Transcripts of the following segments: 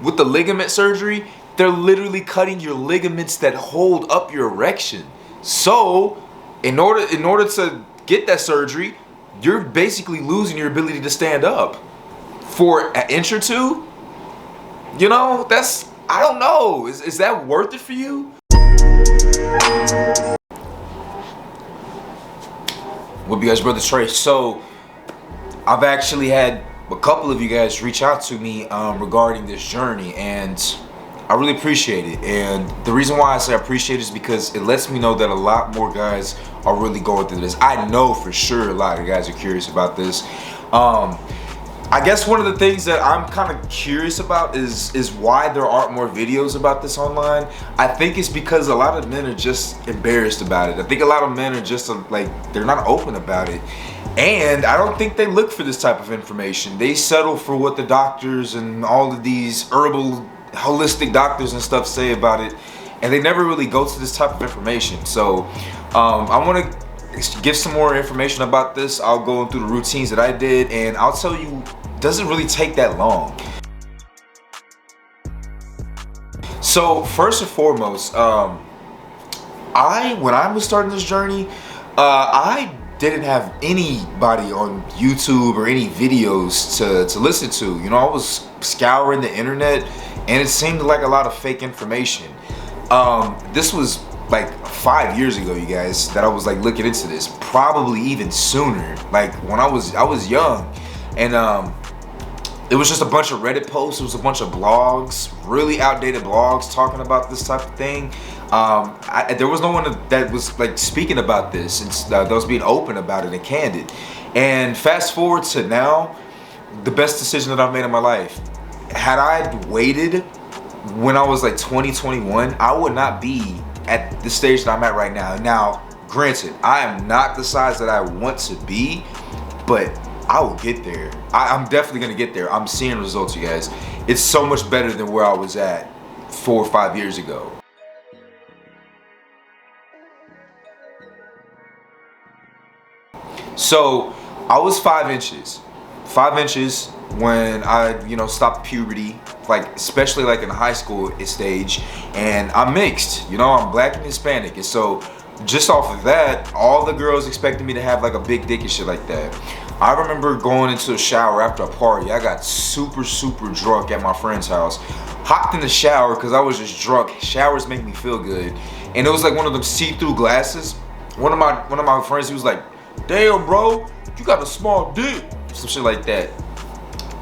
with the ligament surgery, they're literally cutting your ligaments that hold up your erection. So, in order to get that surgery, you're basically losing your ability to stand up for an inch or two. You know, that's, I don't know. Is that worth it for you? What's up, you guys, brother Trey? So, I've actually had a couple of you guys reach out to me regarding this journey, and I really appreciate it. And the reason why I say I appreciate it is because it lets me know that a lot more guys are really going through this. I know for sure a lot of guys are curious about this. I guess one of the things that I'm kind of curious about is why there aren't more videos about this online. I think it's because a lot of men are just embarrassed about it. I think a lot of men are just like, they're not open about it. And I don't think they look for this type of information. They settle for what the doctors and all of these herbal, holistic doctors and stuff say about it. And they never really go to this type of information. So I want to give some more information about this. I'll go through the routines that I did, and I'll tell you, it doesn't really take that long. So first and foremost, when I was starting this journey, I didn't have anybody on YouTube or any videos to listen to. You know, I was scouring the internet, and it seemed like a lot of fake information. This was like 5 years ago, you guys, that I was like looking into this, probably even sooner, like when I was young. And it was just a bunch of Reddit posts, it was a bunch of blogs, really outdated blogs talking about this type of thing. There was no one that was like speaking about this and that was being open about it and candid. And fast forward to now, the best decision that I've made in my life. Had I waited when I was like 20, 21, I would not be at the stage that I'm at right now. Now, granted, I am not the size that I want to be, but I will get there. I'm definitely gonna get there. I'm seeing results, you guys. It's so much better than where I was at 4 or 5 years ago. So I was 5 inches. 5 inches when I, stopped puberty, like especially like in high school stage, and I'm mixed, I'm black and Hispanic, and so just off of that, all the girls expected me to have like a big dick and shit like that. I remember going into a shower after a party. I got super drunk at my friend's house, hopped in the shower because I was just drunk. Showers make me feel good, and it was like one of them see-through glasses. One of my friends, he was like, "Damn, bro, you got a small dick," some shit like that.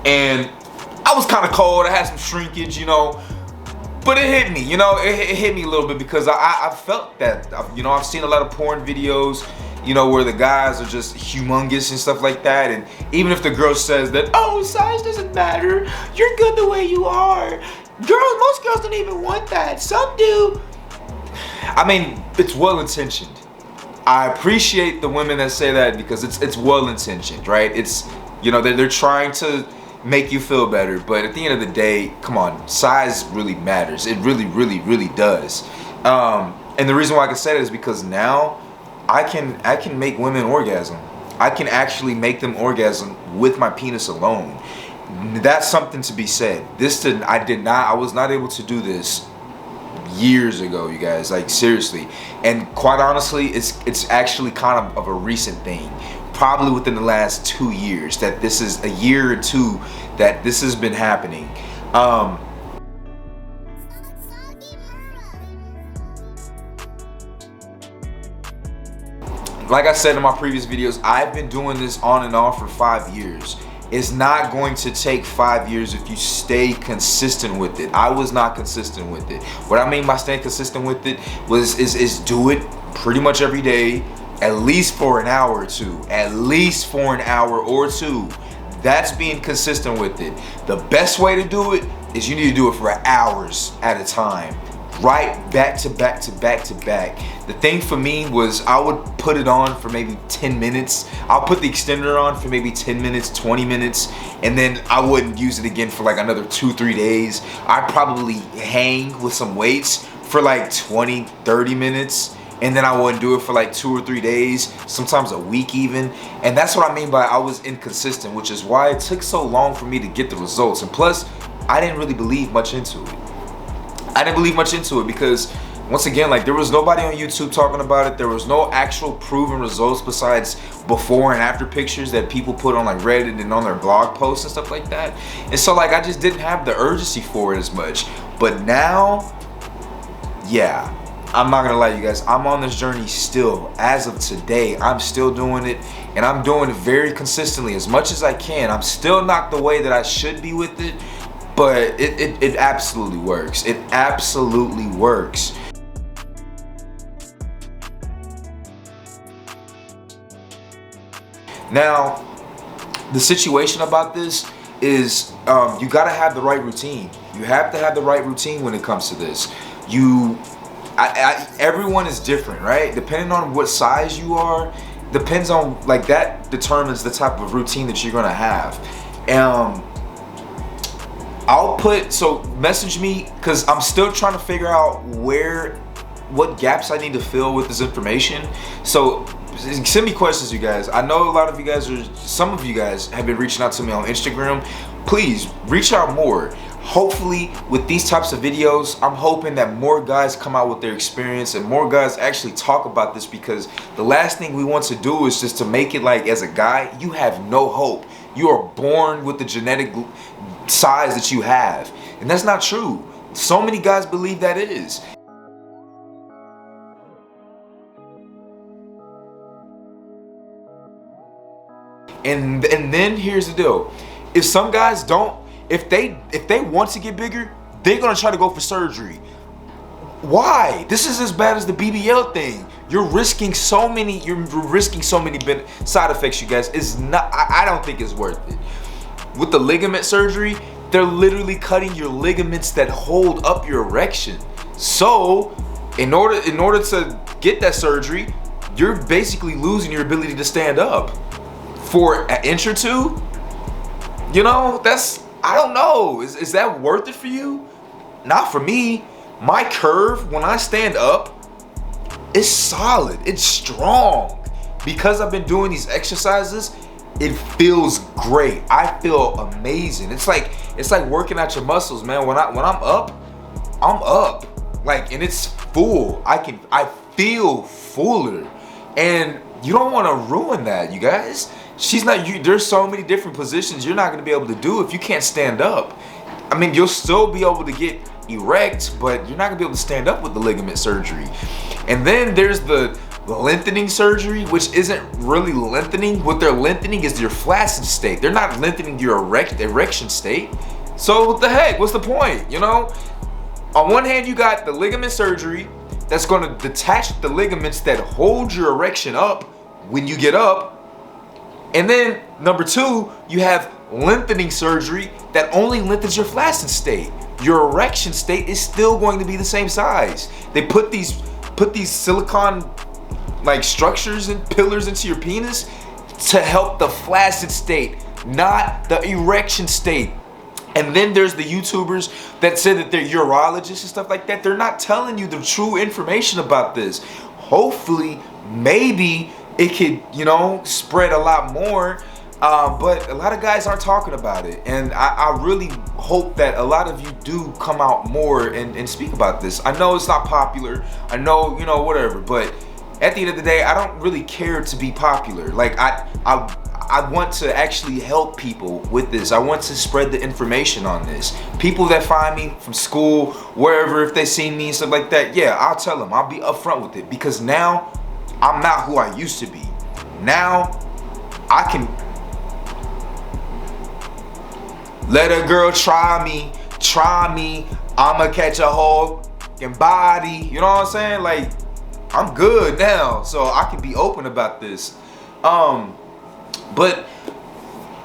And I was kind of cold. I had some shrinkage, but it hit me, it hit me a little bit because I felt that, I've seen a lot of porn videos, where the guys are just humongous and stuff like that. And even if the girl says that, "Oh, size doesn't matter, you're good the way you are. Most girls don't even want that, some do." I mean, it's well-intentioned. I appreciate the women that say that because it's well-intentioned, right? It's, they're trying to make you feel better, but at the end of the day, come on, size really matters. It really does. And the reason why I can say that is because now I can make women orgasm. I can actually make them orgasm with my penis alone. That's something to be said. I was not able to do this years ago, you guys, like seriously. And quite honestly, it's actually kind of a recent thing, probably within the last 2 years, that this is a year or two that this has been happening. Like I said in my previous videos, I've been doing this on and off for 5 years. It's not going to take 5 years if you stay consistent with it. I was not consistent with it. What I mean by staying consistent with it is do it pretty much every day, at least for an hour or two. At least for an hour or two. That's being consistent with it. The best way to do it is you need to do it for hours at a time. Right, back to back to back to back. The thing for me was I would put it on for maybe 10 minutes. I'll put the extender on for maybe 10 minutes, 20 minutes, and then I wouldn't use it again for like another 2-3 days. I'd probably hang with some weights for like 20, 30 minutes, and then I wouldn't do it for like 2 or 3 days, sometimes a week even. And that's what I mean by I was inconsistent, which is why it took so long for me to get the results. And plus, I didn't really believe much into it. I didn't believe much into it because, once again, like, there was nobody on YouTube talking about it. There was no actual proven results besides before and after pictures that people put on like Reddit and on their blog posts and stuff like that. And so like I just didn't have the urgency for it as much. But now, yeah, I'm not gonna lie to you guys, I'm on this journey still. As of today, I'm still doing it, and I'm doing it very consistently as much as I can. I'm still not the way that I should be with it, but it absolutely works. It absolutely works. Now, the situation about this is you gotta have the right routine. You have to have the right routine when it comes to this. Everyone is different, right? Depending on what size you are, depends on, like, that determines the type of routine that you're gonna have. So message me, because I'm still trying to figure out what gaps I need to fill with this information. So send me questions, you guys. I know a lot of you guys some of you guys have been reaching out to me on Instagram. Please reach out more. Hopefully with these types of videos, I'm hoping that more guys come out with their experience and more guys actually talk about this, because the last thing we want to do is just to make it like, as a guy, you have no hope. You are born with the genetic size that you have. And that's not true. So many guys believe that it is. And then here's the deal. If some guys don't, if they want to get bigger, they're gonna try to go for surgery. Why? This is as bad as the BBL thing. You're risking so many side effects, you guys. It's not, I don't think it's worth it. With the ligament surgery, they're literally cutting your ligaments that hold up your erection. So, in order to get that surgery, you're basically losing your ability to stand up for an inch or two. You know, I don't know. Is that worth it for you? Not for me. My curve, when I stand up, is solid. It's strong. Because I've been doing these exercises, it feels great. I feel amazing. It's like working out your muscles, man. When I'm up, I'm up. Like, and it's full. I feel fuller. And you don't want to ruin that, you guys. There's so many different positions you're not going to be able to do if you can't stand up. I mean, you'll still be able to get erect, but you're not going to be able to stand up with the ligament surgery. And then there's the lengthening surgery, which isn't really lengthening. What they're lengthening is your flaccid state. They're not lengthening your erection state. So what the heck? What's the point? You know? On one hand, you got the ligament surgery that's going to detach the ligaments that hold your erection up when you get up. And then number two, you have lengthening surgery that only lengthens your flaccid state. Your erection state is still going to be the same size. They put these silicone like structures and pillars into your penis to help the flaccid state, not the erection state. And then there's the YouTubers that say that they're urologists and stuff like that. They're not telling you the true information about this. Hopefully, maybe it could, you know, spread a lot more. But a lot of guys aren't talking about it. And I really hope that a lot of you do come out more and speak about this. I know it's not popular. I know, you know, whatever. But at the end of the day, I don't really care to be popular. Like, I want to actually help people with this. I want to spread the information on this. People that find me from school, wherever, if they see me and stuff like that, yeah, I'll tell them. I'll be upfront with it. Because now, I'm not who I used to be. Now, I can let a girl try me, I'ma catch a whole fucking body. You know what I'm saying? Like, I'm good now, so I can be open about this. But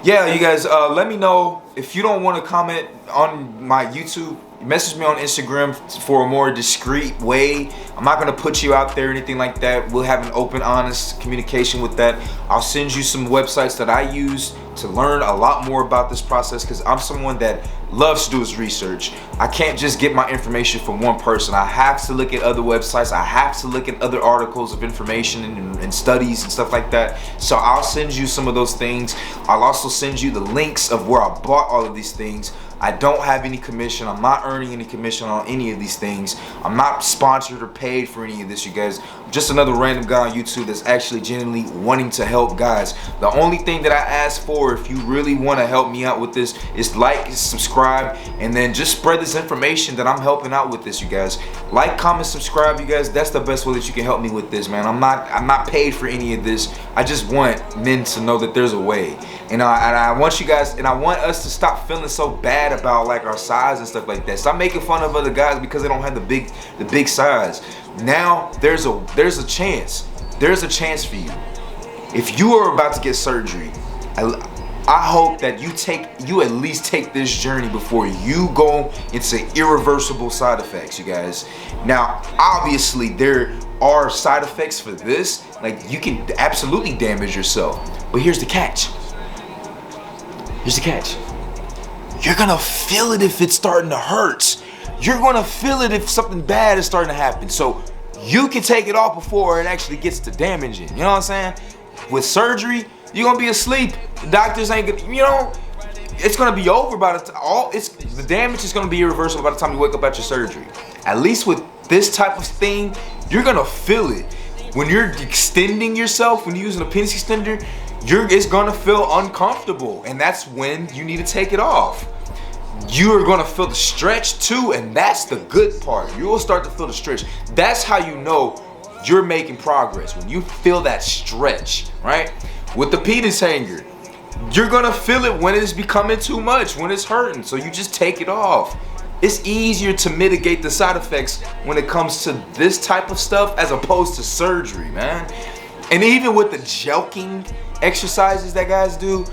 yeah, you guys, let me know if you don't want to comment on my YouTube. Message me on Instagram for a more discreet way. I'm not gonna put you out there or anything like that. We'll have an open, honest communication with that. I'll send you some websites that I use to learn a lot more about this process, because I'm someone that loves to do his research. I can't just get my information from one person. I have to look at other websites. I have to look at other articles of information and studies and stuff like that. So I'll send you some of those things. I'll also send you the links of where I bought all of these things. I don't have any commission. I'm not earning any commission on any of these things. I'm not sponsored or paid for any of this, you guys. I'm just another random guy on YouTube that's actually genuinely wanting to help guys. The only thing that I ask for, if you really want to help me out with this, is like, subscribe, and then just spread this information that I'm helping out with this, you guys. Like, comment, subscribe, you guys. That's the best way that you can help me with this, man. I'm not paid for any of this. I just want men to know that there's a way. And I want you guys, and I want us to stop feeling so bad about like our size and stuff like that. Stop making fun of other guys because they don't have the big size. Now there's a chance. There's a chance for you. If you are about to get surgery, I hope that you at least take this journey before you go into irreversible side effects, you guys. Now, obviously there are side effects for this. Like, you can absolutely damage yourself. But here's the catch. Here's the catch. You're gonna feel it if it's starting to hurt. You're gonna feel it if something bad is starting to happen. So you can take it off before it actually gets to damaging. You know what I'm saying? With surgery, you're gonna be asleep. The doctors ain't gonna, you know, it's gonna be over by the time. The damage is gonna be irreversible by the time you wake up at your surgery. At least with this type of thing, you're gonna feel it. When you're extending yourself, when you're using a penis extender, it's gonna feel uncomfortable, and that's when you need to take it off. You're gonna feel the stretch too, and that's the good part. You will start to feel the stretch. That's how you know you're making progress, when you feel that stretch, right? With the penis hanger, you're gonna feel it when it's becoming too much, when it's hurting, so you just take it off. It's easier to mitigate the side effects when it comes to this type of stuff as opposed to surgery, man. And even with the joking exercises that guys do,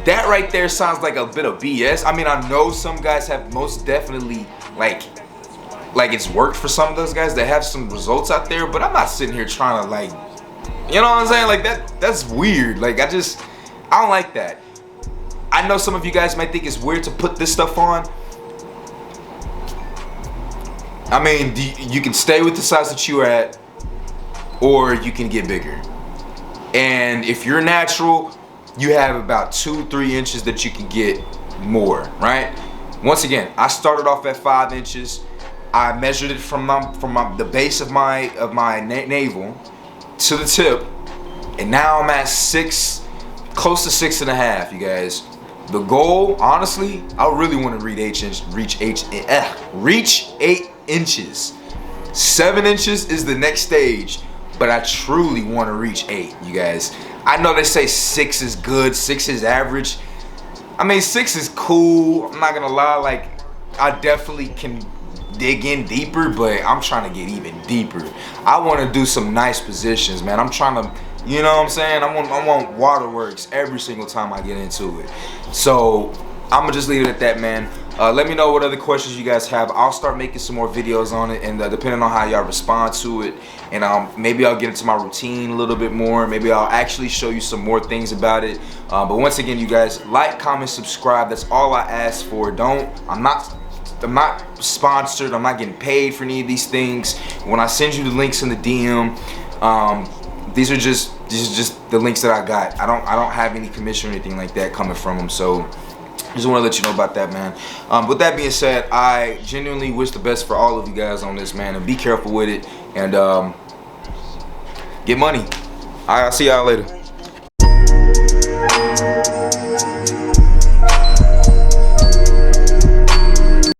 that right there sounds like a bit of BS. I mean, I know some guys have most definitely like it's worked for some of those guys that have some results out there, but I'm not sitting here trying to like, you know what I'm saying? Like that's weird. Like I don't like that. I know some of you guys might think it's weird to put this stuff on. I mean, you can stay with the size that you're at, or you can get bigger. And if you're natural, you have about 2-3 inches that you can get more, right? Once again, I started off at 5 inches. I measured it from the base of my navel to the tip, and now I'm at 6, close to 6.5, you guys. The goal, honestly, I really want to reach 8 inches. 7 inches is the next stage, but I truly want to reach 8, you guys. I know they say 6 is good, 6 is average. I mean, 6 is cool. I'm not gonna lie, like I definitely can dig in deeper, but I'm trying to get even deeper. I want to do some nice positions, man. I'm trying to, you know what I'm saying? I want waterworks every single time I get into it. So I'm gonna just leave it at that, man. Let me know what other questions you guys have. I'll start making some more videos on it, and depending on how y'all respond to it, and maybe I'll get into my routine a little bit more. Maybe I'll actually show you some more things about it. But once again, you guys, like, comment, subscribe. That's all I ask for. I'm not sponsored. I'm not getting paid for any of these things. When I send you the links in the DM, these are just the links that I got. I don't have any commission or anything like that coming from them. So just want to let you know about that, man. With that being said, I genuinely wish the best for all of you guys on this, man, and be careful with it, and get money. I'll see y'all later.